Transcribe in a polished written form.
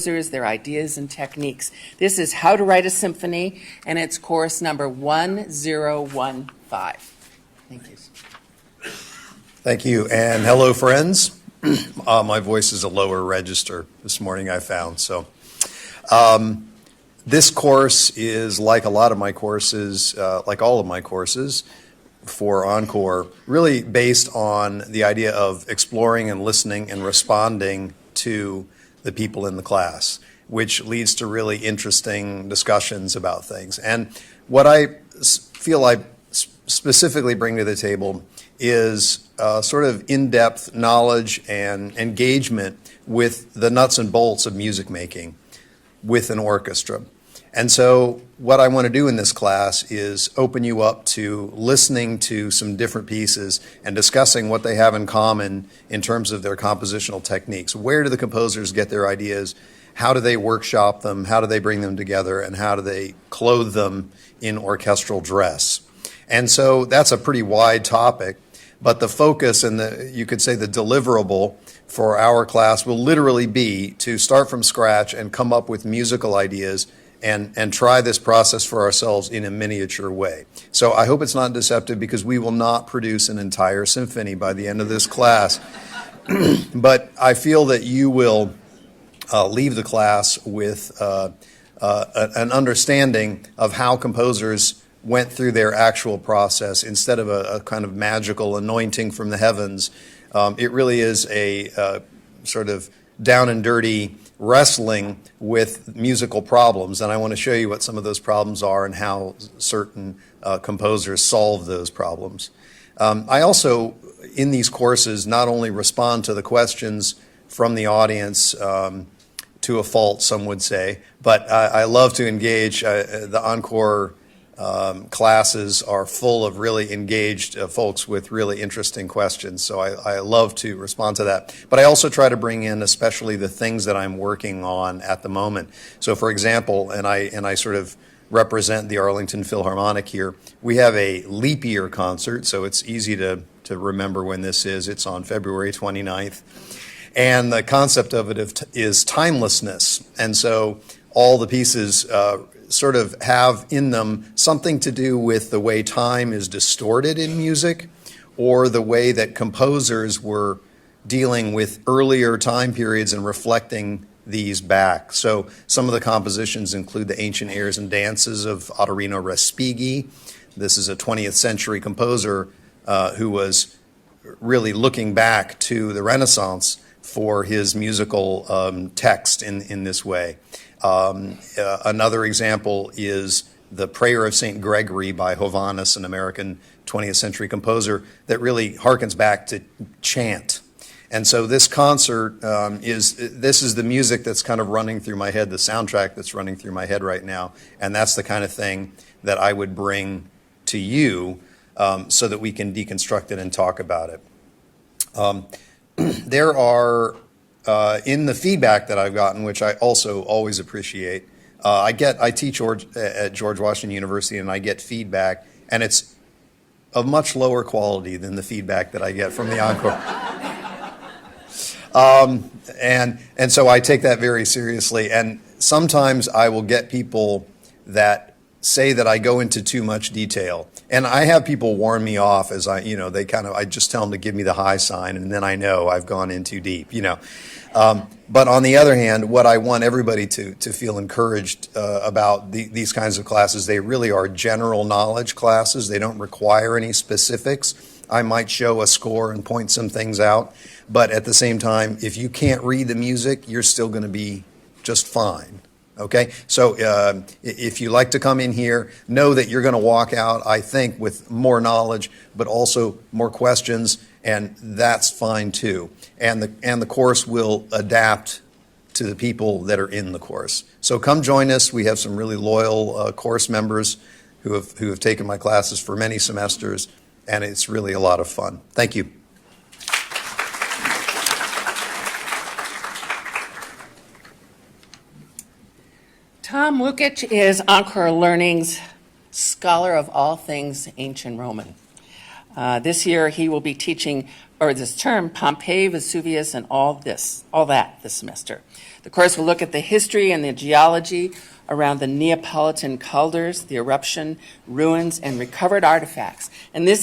their ideas and techniques. This is How to Write a Symphony, and it's course number 1015. Thank you. Thank you, and hello, friends. My voice is a lower register this morning, I found. So this course is like a lot of my courses, like all of my courses for Encore, really based on the idea of exploring and listening and responding to the people in the class, which leads to really interesting discussions about things. And what I feel I specifically bring to the table is sort of in-depth knowledge and engagement with the nuts and bolts of music making with an orchestra. And so what I want to do in this class is open you up to listening to some different pieces and discussing what they have in common in terms of their compositional techniques. Where do the composers get their ideas? How do they workshop them? How do they bring them together? And how do they clothe them in orchestral dress? And so that's a pretty wide topic, but the focus and you could say the deliverable for our class will literally be to start from scratch and come up with musical ideas and try this process for ourselves in a miniature way. So I hope it's not deceptive, because we will not produce an entire symphony by the end of this class. But I feel that you will leave the class with an understanding of how composers went through their actual process instead of a kind of magical anointing from the heavens. It really is a sort of down and dirty wrestling with musical problems, and I want to show you what some of those problems are and how certain composers solve those problems. I also, in these courses, not only respond to the questions from the audience, to a fault, some would say, but I love to engage. The Encore classes are full of really engaged folks with really interesting questions, so I love to respond to that. But I also try to bring in especially the things that I'm working on at the moment. So for example, and I sort of represent the Arlington Philharmonic here, we have a leap year concert, so it's easy to remember when this is. It's on February 29th. And the concept of it is timelessness. And so all the pieces sort of have in them something to do with the way time is distorted in music, or the way that composers were dealing with earlier time periods and reflecting these back. So some of the compositions include the ancient airs and dances of Ottorino Respighi. This is a 20th century composer who was really looking back to the Renaissance for his musical text in this way. Another example is the Prayer of St. Gregory by Hovhannes, an American 20th century composer that really harkens back to chant. And so this concert this is the music that's kind of running through my head, the soundtrack that's running through my head right now, and that's the kind of thing that I would bring to you so that we can deconstruct it and talk about it. There are, in the feedback that I've gotten, which I also always appreciate, I teach at George Washington University, and I get feedback, and it's of much lower quality than the feedback that I get from the Encore. And so I take that very seriously, and sometimes I will get people that say that I go into too much detail. And I have people warn me off as I just tell them to give me the high sign, and then I know I've gone in too deep, But on the other hand, what I want everybody to feel encouraged about these kinds of classes, they really are general knowledge classes. They don't require any specifics. I might show a score and point some things out, but at the same time, if you can't read the music, you're still going to be just fine. Okay, so if you like to come in here, know that you're going to walk out, I think, with more knowledge, but also more questions, and that's fine too. And the course will adapt to the people that are in the course. So come join us. We have some really loyal course members who have taken my classes for many semesters, and it's really a lot of fun. Thank you. Tom Lukic is Encore Learning's scholar of all things ancient Roman. This year, he will be teaching, or this term, Pompeii, Vesuvius, and all that this semester. The course will look at the history and the geology around the Neapolitan calders, the eruption, ruins, and recovered artifacts. And this